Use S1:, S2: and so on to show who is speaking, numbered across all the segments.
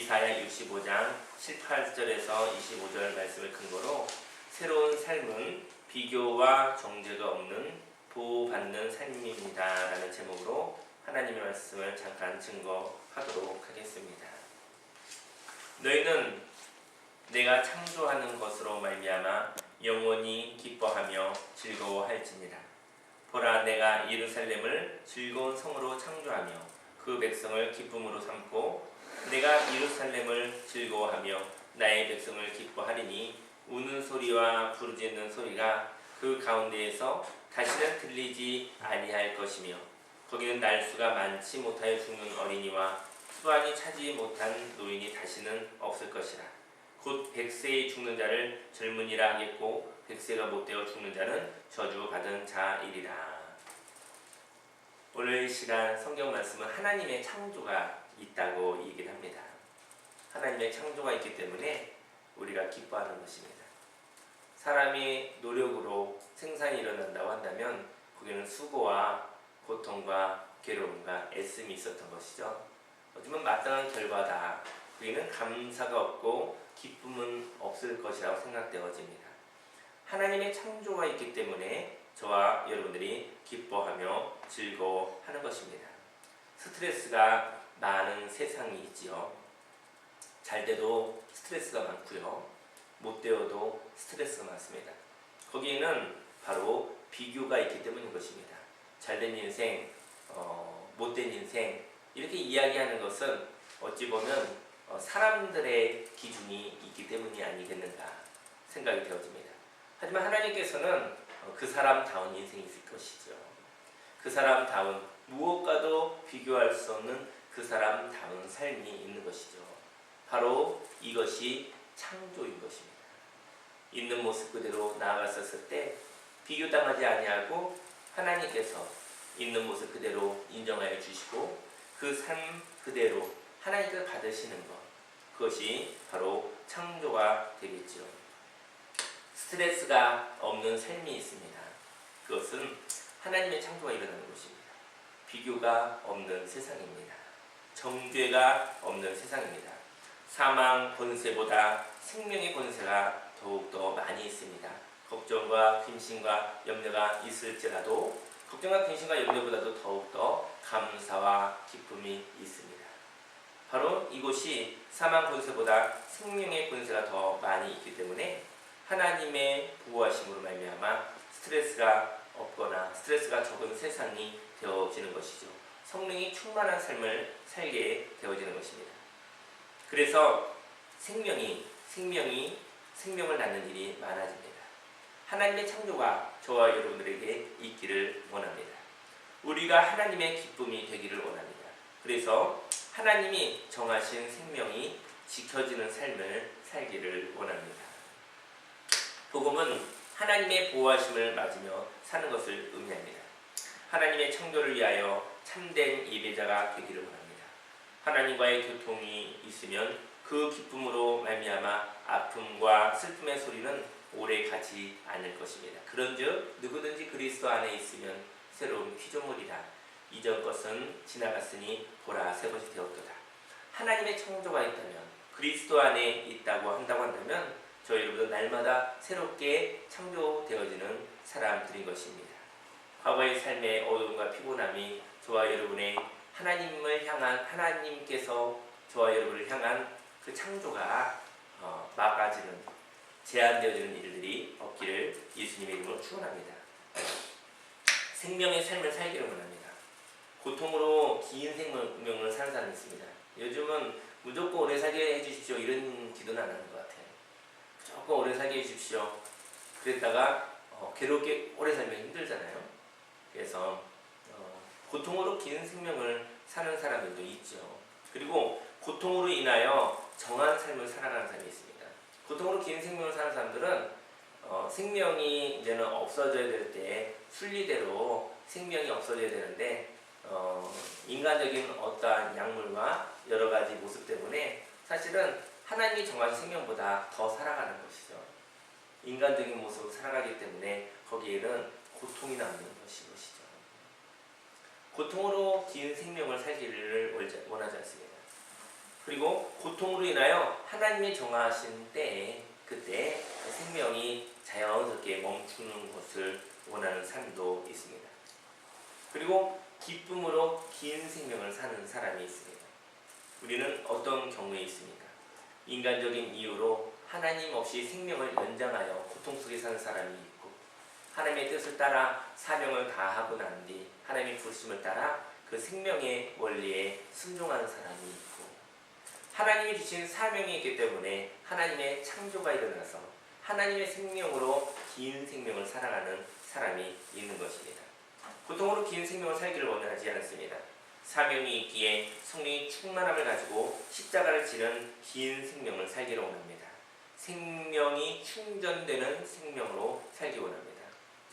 S1: 이사야 65장 7, 8절에서 25절 말씀을 근거로 새로운 삶은 비교와 정죄가 없는 보호받는 삶입니다 라는 제목으로 하나님의 말씀을 잠깐 증거하도록 하겠습니다. 너희는 내가 창조하는 것으로 말미암아 영원히 기뻐하며 즐거워할지니라. 보라, 내가 예루살렘을 즐거운 성으로 창조하며 그 백성을 기쁨으로 삼고 내가 예루살렘을 즐거워하며 나의 백성을 기뻐하리니 우는 소리와 부르짖는 소리가 그 가운데에서 다시는 들리지 아니할 것이며 거기는 날수가 많지 못하여 죽는 어린이와 수완이 차지 못한 노인이 다시는 없을 것이라. 곧 100세에 죽는 자를 젊은이라 하겠고 100세가 못되어 죽는 자는 저주받은 자이리라. 오늘 시간 성경 말씀은 하나님의 창조가 있다고 얘기를 합니다. 하나님의 창조가 있기 때문에 우리가 기뻐하는 것입니다. 사람이 노력으로 생산이 일어난다고 한다면 거기는 수고와 고통과 괴로움과 애씀이 있었던 것이죠. 어쩌면 마땅한 결과다. 거기는 감사가 없고 기쁨은 없을 것이라고 생각되어집니다. 하나님의 창조가 있기 때문에 저와 여러분들이 기뻐하며 즐거워하는 것입니다. 스트레스가 많은 세상이 있지요. 잘 돼도 스트레스가 많고요. 못 되어도 스트레스가 많습니다. 거기에는 바로 비교가 있기 때문인 것입니다. 잘된 인생, 못된 인생 이렇게 이야기하는 것은 어찌 보면 사람들의 기준이 있기 때문이 아니겠는가 생각이 되어집니다. 하지만 하나님께서는 그 사람다운 인생이 있을 것이죠. 그 사람다운 무엇과도 비교할 수 없는 그 사람다운 삶이 있는 것이죠. 바로 이것이 창조인 것입니다. 있는 모습 그대로 나아갔었을 때 비교당하지 아니하고 하나님께서 있는 모습 그대로 인정하여 주시고 그 삶 그대로 하나님께서 받으시는 것, 그것이 바로 창조가 되겠죠. 스트레스가 없는 삶이 있습니다. 그것은 하나님의 창조가 일어나는 것입니다. 비교가 없는 세상입니다. 정죄가 없는 세상입니다. 사망 권세보다 생명의 권세가 더욱더 많이 있습니다. 걱정과 근심과 염려가 있을지라도 걱정과 근심과 염려보다도 더욱더 감사와 기쁨이 있습니다. 바로 이곳이 사망 권세보다 생명의 권세가 더 많이 있기 때문에 하나님의 보호하심으로 말미암아 스트레스가 없거나 스트레스가 적은 세상이 되어지는 것이죠. 성령이 충만한 삶을 살게 되어지는 것입니다. 그래서 생명을 낳는 일이 많아집니다. 하나님의 창조가 저와 여러분들에게 있기를 원합니다. 우리가 하나님의 기쁨이 되기를 원합니다. 그래서 하나님이 정하신 생명이 지켜지는 삶을 살기를 원합니다. 복음은 하나님의 보호하심을 맞으며 사는 것을 의미합니다. 하나님의 창조를 위하여 참된 예배자가 되기를 원합니다. 하나님과의 교통이 있으면 그 기쁨으로 말미암아 아픔과 슬픔의 소리는 오래 가지 않을 것입니다. 그런즉 누구든지 그리스도 안에 있으면 새로운 피조물이라. 이전 것은 지나갔으니 보라 새 것이 되었도다. 하나님의 창조가 있다면 그리스도 안에 있다고 한다면 저희 여러분은 날마다 새롭게 창조되어지는 사람들인 것입니다. 과거의 삶의 어려움과 피곤함이 저와 여러분의 하나님을 향한 하나님께서 저와 여러분을 향한 그 창조가 막아지는 제한되어지는 일들이 없기를 예수님의 이름으로 축원합니다. 생명의 삶을 살기를 원합니다. 고통으로 긴 생명을 사는 사람이 있습니다. 요즘은 무조건 오래 살게 해주십시오 이런 기도는 안 하는 것 같아요. 무조건 오래 살게 해주십시오. 그랬다가 괴롭게 오래 살면 힘들잖아요. 그래서 고통으로 긴 생명을 사는 사람들도 있죠. 그리고 고통으로 인하여 정한 삶을 살아가는 사람이 있습니다. 고통으로 긴 생명을 사는 사람들은 생명이 이제는 없어져야 될 때 순리대로 생명이 없어져야 되는데 인간적인 어떠한 약물과 여러 가지 모습 때문에 사실은 하나님이 정하신 생명보다 더 살아가는 것이죠. 인간적인 모습으로 살아가기 때문에 거기에는 고통이 남는 것이죠. 고통으로 긴 생명을 살기를 원하지 않습니다. 그리고 고통으로 인하여 하나님이 정하신 때에 그때 생명이 자연스럽게 멈추는 것을 원하는 사람도 있습니다. 그리고 기쁨으로 긴 생명을 사는 사람이 있습니다. 우리는 어떤 경우에 있습니까? 인간적인 이유로 하나님 없이 생명을 연장하여 고통 속에 사는 사람이 있고, 하나님의 뜻을 따라 사명을 다하고 난 뒤 하나님의 부르심을 따라 그 생명의 원리에 순종하는 사람이 있고, 하나님이 주신 사명이 있기 때문에 하나님의 창조가 일어나서 하나님의 생명으로 긴 생명을 살아가는 사람이 있는 것입니다. 고통으로 긴 생명을 살기를 원하지 않습니다. 사명이 있기에 성령의 충만함을 가지고 십자가를 지는 긴 생명을 살기를 원합니다. 생명이 충전되는 생명으로 살기 원합니다.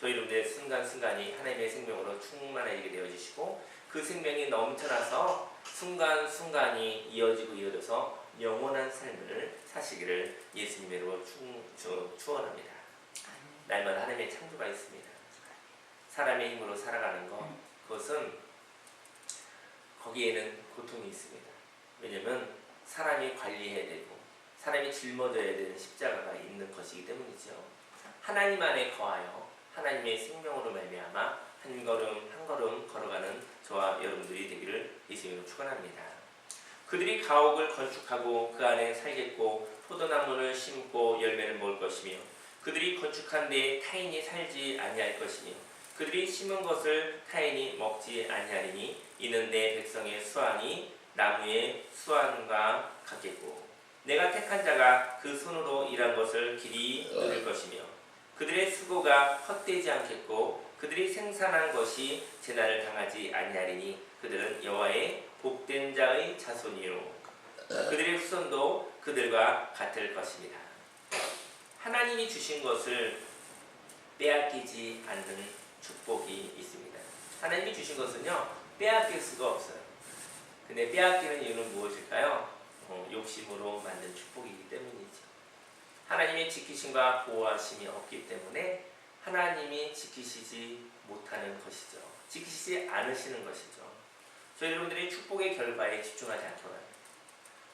S1: 저희 여러분들의 순간순간이 하나님의 생명으로 충만하게 되어지시고, 그 생명이 넘쳐나서 순간순간이 이어져서 영원한 삶을 사시기를 예수님의 이름으로 축원합니다. 날마다 하나님의 창조가 있습니다. 사람의 힘으로 살아가는 것, 그것은 거기에는 고통이 있습니다. 왜냐하면 사람이 관리해야 되고 사람이 짊어져야 되는 십자가가 있는 것이기 때문이죠. 하나님 안에 거하여 하나님의 생명으로 말미암아 한 걸음 한 걸음 걸어가는 저와 여러분들이 되기를 예수님으로 축원합니다. 그들이 가옥을 건축하고 그 안에 살겠고 포도나무를 심고 열매를 먹을 것이며, 그들이 건축한 데에 타인이 살지 아니할 것이며, 그들이 심은 것을 타인이 먹지 아니하리니 이는 내 백성의 수완이 나무의 수완과 같겠고, 내가 택한 자가 그 손으로 일한 것을 길이 누릴 것이며, 그들의 수고가 헛되지 않겠고 그들이 생산한 것이 재난을 당하지 아니하리니 그들은 여호와의 복된 자의 자손이요 그들의 후손도 그들과 같을 것입니다. 하나님이 주신 것을 빼앗기지 않는 축복이 있습니다. 하나님이 주신 것은요, 빼앗길 수가 없어요. 근데 빼앗기는 이유는 무엇일까요? 욕심으로 만든 축복이기 때문이죠. 하나님의 지키심과 보호하심이 없기 때문에 하나님이 지키시지 못하는 것이죠. 지키시지 않으시는 것이죠. 저희 여러분들이 축복의 결과에 집중하지 않기 원합니다.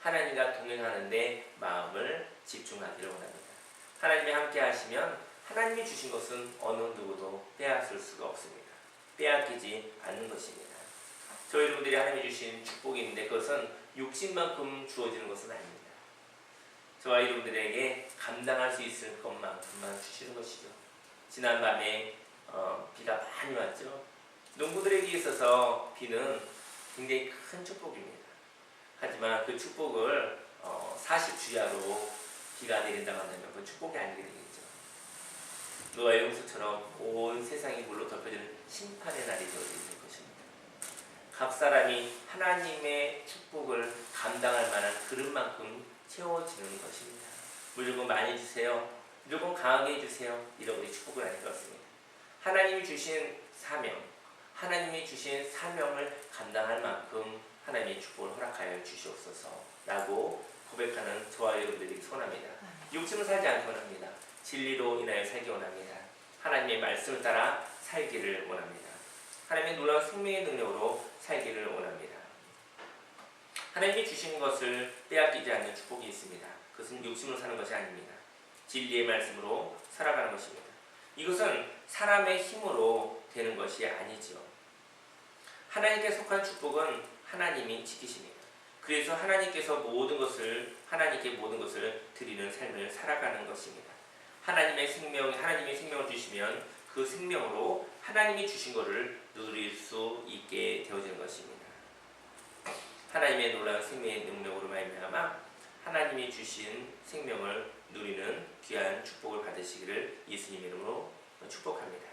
S1: 하나님과 동행하는데 마음을 집중하기를 원합니다. 하나님이 함께 하시면 하나님이 주신 것은 어느 누구도 빼앗을 수가 없습니다. 빼앗기지 않는 것입니다. 저희 여러분들이 하나님이 주신 축복이 있는데 그것은 욕심만큼 주어지는 것은 아닙니다. 저와 여러분들에게 감당할 수 있을 것만큼만 주시는 것이죠. 지난밤에 비가 많이 왔죠. 농부들에게 있어서 비는 굉장히 큰 축복입니다. 하지만 그 축복을 40주야로 비가 내린다고 한다면 그 축복이 아니게 되겠죠. 노아의 홍수처럼 온 세상이 물로 덮여지는 심판의 날이 되어질 것입니다. 각 사람이 하나님의 축복을 감당할 만한 그릇만큼 채워지는 것입니다. 물 조금 많이 주세요, 조금 강하게 해주세요, 이런 우리 축복은 아닐 것 같습니다. 하나님이 주신 사명, 하나님이 주신 사명을 감당할 만큼 하나님의 축복을 허락하여 주시옵소서 라고 고백하는 저와 여러분들이 소원합니다. 욕심을 살지 않기 원합니다. 진리로 인하여 살기 원합니다. 하나님의 말씀을 따라 살기를 원합니다. 하나님의 놀라운 생명의 능력으로 살기를 원합니다. 하나님이 주신 것을 빼앗기지 않는 축복이 있습니다. 그것은 욕심으로 사는 것이 아닙니다. 진리의 말씀으로 살아가는 것입니다. 이것은 사람의 힘으로 되는 것이 아니죠. 하나님께 속한 축복은 하나님이 지키십니다. 그래서 하나님께서 하나님께 모든 것을 드리는 삶을 살아가는 것입니다. 하나님의 생명을 주시면 그 생명으로 하나님이 주신 것을 누릴 수 있게 되어지는 것입니다. 하나님의 놀라운 생명의 능력으로 말미암아 하나님이 주신 생명을 누리는 귀한 축복을 받으시기를 예수님 이름으로 축복합니다.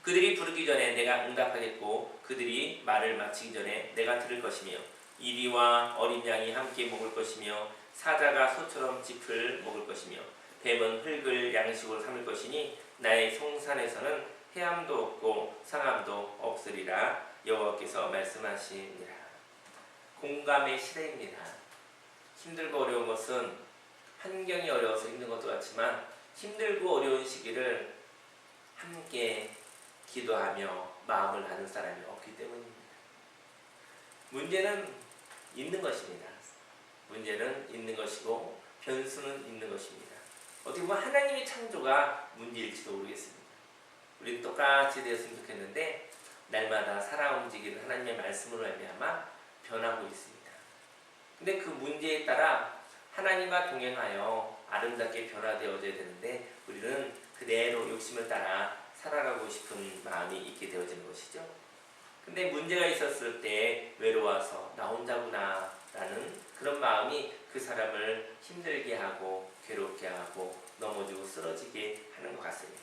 S1: 그들이 부르기 전에 내가 응답하겠고 그들이 말을 마치기 전에 내가 들을 것이며, 이리와 어린 양이 함께 먹을 것이며 사자가 소처럼 짚을 먹을 것이며 뱀은 흙을 양식으로 삼을 것이니 나의 성산에서는 해함도 없고 상함도 없으리라 여호와께서 말씀하시니라. 공감의 시대입니다. 힘들고 어려운 것은 환경이 어려워서 힘든 것도 같지만 힘들고 어려운 시기를 함께 기도하며 마음을 나눈 사람이 없기 때문입니다. 문제는 있는 것입니다. 변수는 있는 것입니다. 어떻게 보면 하나님의 창조가 문제일지도 모르겠습니다. 우리 똑같이 되었으면 좋겠는데 날마다 살아 움직이는 하나님의 말씀으로 말미암아 변하고 있습니다. 근데 그 문제에 따라 하나님과 동행하여 아름답게 변화되어져야 되는데 우리는 그대로 욕심을 따라 살아가고 싶은 마음이 있게 되어지는 것이죠. 근데 문제가 있었을 때 외로워서 나 혼자구나 라는 그런 마음이 그 사람을 힘들게 하고 괴롭게 하고 넘어지고 쓰러지게 하는 것 같습니다.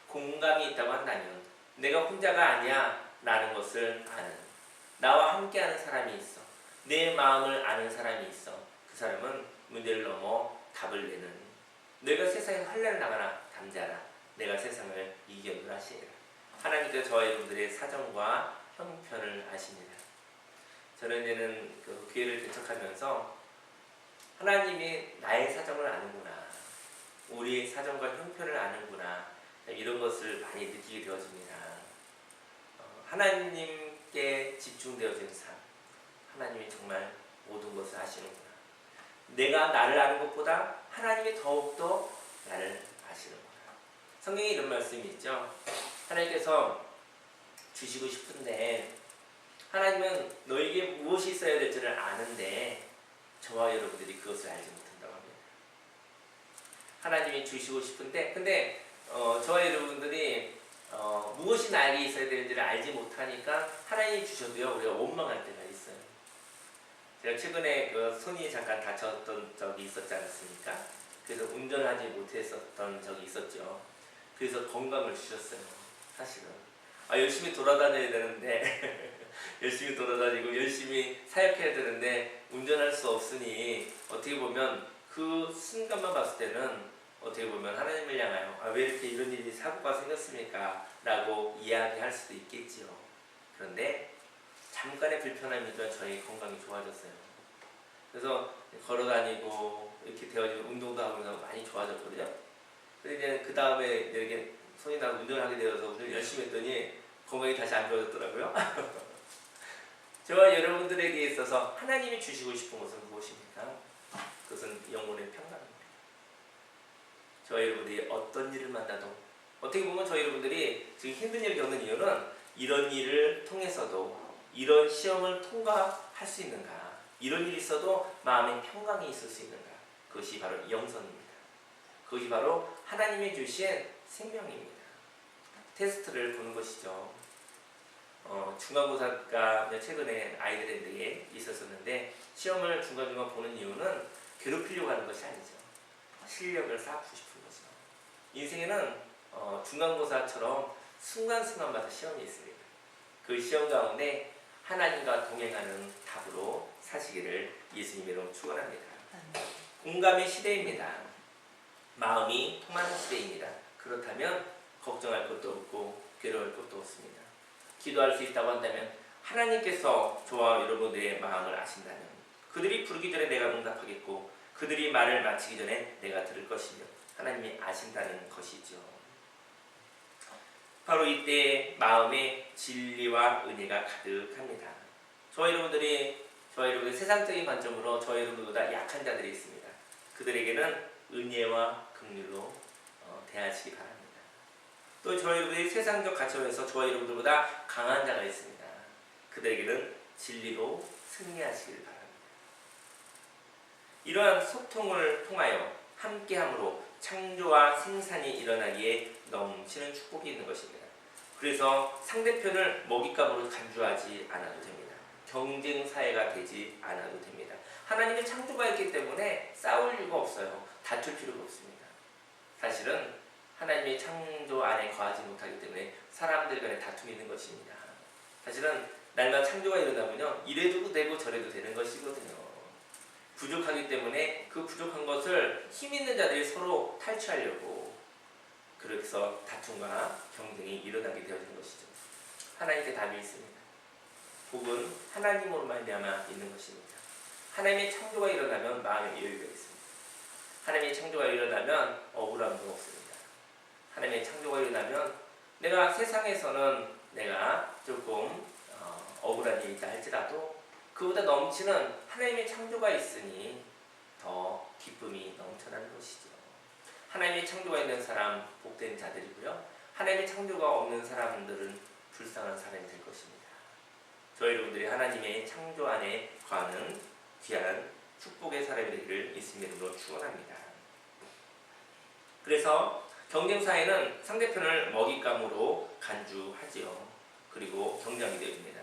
S1: 공감이 있다고 한다면 내가 혼자가 아니야 라는 것을 아는, 나와 함께하는 사람이 있어, 내 마음을 아는 사람이 있어, 그 사람은 문제를 넘어 답을 내는, 내가 세상에 환난을 나가나 담대하라, 내가 세상을 이겨노라 하시리라. 하나님께서 저와 여러분들의 사정과 형편을 아십니다. 저는 이제는 그 교회를 개척하면서 하나님이 나의 사정을 아는구나, 우리의 사정과 형편을 아는구나, 이런 것을 많이 느끼게 되어집니다. 하나님께 집중되어진 삶, 하나님이 정말 모든 것을 아시는구나. 내가 나를 아는 것보다 하나님이 더욱더 나를 아시는구나. 성경에 이런 말씀이 있죠. 하나님께서 주시고 싶은데 하나님은 너에게 무엇이 있어야 될지를 아는데 저와 여러분들이 그것을 알지 못한다고 합니다. 하나님이 주시고 싶은데 근데 저와 여러분들이 무엇이 나에게 있어야 되는지를 알지 못하니까 하나님이 주셔도요 우리가 원망할 때가 있어요. 제가 최근에 그 손이 잠깐 다쳤던 적이 있었지 않았습니까? 그래서 운전을 하지 못했었던 적이 있었죠. 그래서 건강을 주셨어요. 사실은 열심히 돌아다녀야 되는데 열심히 돌아다니고 열심히 사역해야 되는데 운전할 수 없으니 어떻게 보면 그 순간만 봤을 때는 어떻게 보면 하나님을 향하여 왜 이렇게 이런 일이 사고가 생겼습니까? 라고 이야기할 수도 있겠지요. 그런데 잠깐의 불편함이지만 저희 건강이 좋아졌어요. 그래서 걸어다니고 이렇게 되어지고 운동도 하면서 많이 좋아졌거든요. 근데 이제 그 다음에 이렇게 손이 나고 운전을 하게 되어서 운전을 열심히 했더니 건강이 다시 안 좋아졌더라고요. 저와 여러분들에게 있어서 하나님이 주시고 싶은 것은 무엇입니까? 그것은 영혼의 평강입니다. 저와 여러분들이 어떤 일을 만나도 어떻게 보면 저희 여러분들이 지금 힘든 일을 겪는 이유는 이런 일을 통해서도 이런 시험을 통과할 수 있는가, 이런 일이 있어도 마음의 평강이 있을 수 있는가, 그것이 바로 영성입니다. 그것이 바로 하나님이 주신 생명입니다. 테스트를 보는 것이죠. 중간고사가 최근에 아이들에게 있었었는데 시험을 중간중간 보는 이유는 괴롭히려고 하는 것이 아니죠. 실력을 쌓고 싶은 거죠. 인생에는 중간고사처럼 순간순간마다 시험이 있습니다. 그 시험 가운데 하나님과 동행하는 답으로 사시기를 예수님으로 축원합니다. 공감의 시대입니다. 마음이 통하는 시대입니다. 그렇다면 걱정할 것도 없고 괴로울 것도 없습니다. 기도할 수 있다고 한다면 하나님께서 저와 여러분들의 마음을 아신다면 그들이 부르기 전에 내가 응답하겠고 그들이 말을 마치기 전에 내가 들을 것이며 하나님이 아신다는 것이죠. 바로 이때 마음에 진리와 은혜가 가득합니다. 저와 여러분들이 세상적인 관점으로 저와 여러분들보다 약한 자들이 있습니다. 그들에게는 은혜와 긍휼로 대하시기 바랍니다. 또 저와 여러분들이 세상적 가치관에서 저와 여러분들보다 강한 자가 있습니다. 그들에게는 진리로 승리하시길 바랍니다. 이러한 소통을 통하여 함께함으로 창조와 생산이 일어나기에 넘치는 축복이 있는 것입니다. 그래서 상대편을 먹잇감으로 간주하지 않아도 됩니다. 경쟁 사회가 되지 않아도 됩니다. 하나님의 창조가 있기 때문에 싸울 이유가 없어요. 다툴 필요가 없습니다. 사실은 하나님의 창조 안에 거하지 못하기 때문에 사람들 간에 다툼이 있는 것입니다. 사실은 날마다 창조가 일어나면요 이래도 되고 저래도 되는 것이거든요. 부족하기 때문에 그 부족한 것을 힘 있는 자들이 서로 탈취하려고 그래서 다툼과 경쟁이 일어나게 되어지는 것이죠. 하나님께 답이 있습니다. 복은 하나님으로 말미암아 있는 것입니다. 하나님의 창조가 일어나면 마음의 여유가 있습니다. 하나님의 창조가 일어나면 억울함도 없습니다. 하나님의 창조가 일어나면 내가 세상에서는 내가 조금 억울한 일이 있다 할지라도 그보다 넘치는 하나님의 창조가 있으니 더 기쁨이 기쁨이 넘쳐나는 것이죠. 하나님의 창조가 있는 사람 복된 자들이고요. 하나님의 창조가 없는 사람들은 불쌍한 사람이 될 것입니다. 저희 여러분들이 하나님의 창조 안에 거하는 귀한 축복의 사람이 되기를 예수님으로 축원합니다. 그래서 경쟁 사회는 상대편을 먹잇감으로 간주하지요. 그리고 경쟁이 되어집니다.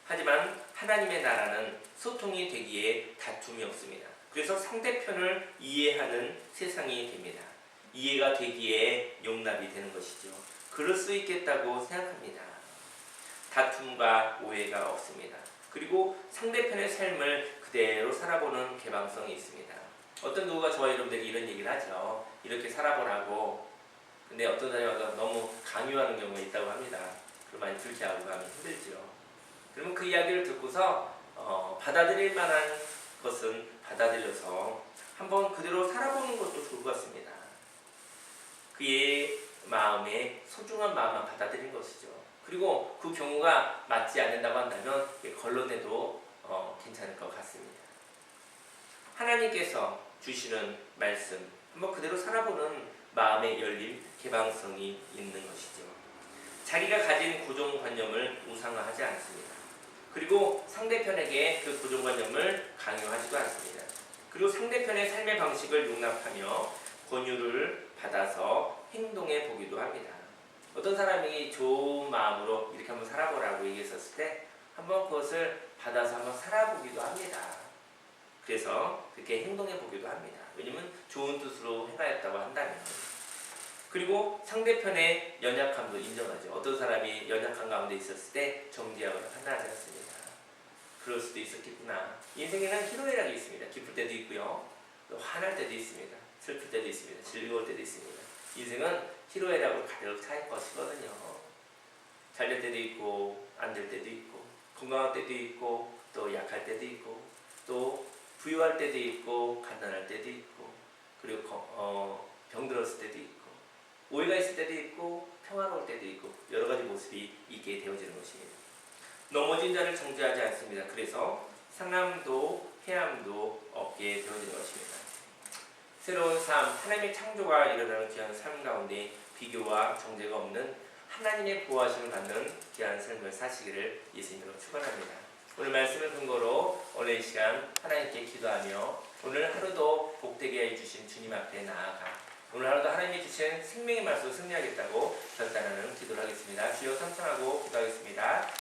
S1: 하지만 하나님의 나라는 소통이 되기에 다툼이 없습니다. 그래서 상대편을 이해하는 세상이 됩니다. 이해가 되기에 용납이 되는 것이죠. 그럴 수 있겠다고 생각합니다. 다툼과 오해가 없습니다. 그리고 상대편의 삶을 그대로 살아보는 개방성이 있습니다. 어떤 누구가 저와 여러분들에게 이런 얘기를 하죠. 이렇게 살아보라고. 근데 어떤 사람이 너무 강요하는 경우가 있다고 합니다. 그럼 많이 불쾌하고 가면 힘들죠. 그러면 그 이야기를 듣고서 받아들일 만한 것은 받아들여서 한번 그대로 살아보는 것도 좋을 것 같습니다. 그의 마음에 소중한 마음만 받아들인 것이죠. 그리고 그 경우가 맞지 않는다고 한다면 걸러내도 괜찮을 것 같습니다. 하나님께서 주시는 말씀 한번 그대로 살아보는 마음의 열림, 개방성이 있는 것이죠. 자기가 가진 고정관념을 우상화하지 않습니다. 그리고 상대편에게 그 고정관념을 강요하지도 않습니다. 그리고 상대편의 삶의 방식을 용납하며 권유를 받아서 행동해 보기도 합니다. 어떤 사람이 좋은 마음으로 이렇게 한번 살아보라고 얘기했었을 때 한번 그것을 받아서 한번 살아보기도 합니다. 그래서 그렇게 행동해 보기도 합니다. 왜냐하면 좋은 뜻으로 행하였다고 한다면. 그리고 상대편의 연약함도 인정하죠. 어떤 사람이 연약한 가운데 있었을 때 정죄하거나 판단하지 않습니다. 그럴 수도 있었겠구나. 인생에는 희노애락이 있습니다. 기쁠 때도 있고요. 또 화날 때도 있습니다. 슬플 때도 있습니다. 즐거울 때도 있습니다. 인생은 희노애락으로 가득 차일 것이거든요. 잘 될 때도 있고 안 될 때도 있고 건강할 때도 있고 또 약할 때도 있고 또 부유할 때도 있고 가난할 때도 있고 그리고 병들었을 때도 있고 오해가 있을 때도 있고 평화로울 때도 있고 여러 가지 모습이 있게 되어지는 것입니다. 넘어진 자를 정죄하지 않습니다. 그래서 상함도 해함도 없게 되어지는 것입니다. 새로운 삶, 하나님의 창조가 일어나는 귀한 삶 가운데 비교와 정죄가 없는 하나님의 보호하심을 받는 귀한 삶을 사시기를 예수님으로 축원합니다. 오늘 말씀을 근거로 오늘 이 시간 하나님께 기도하며 오늘 하루도 복되게 해주신 주님 앞에 나아가 오늘 하루도 하나님이 주신 생명의 말씀을 승리하겠다고 결단하는 기도를 하겠습니다. 주여 삼창하고 기도하겠습니다.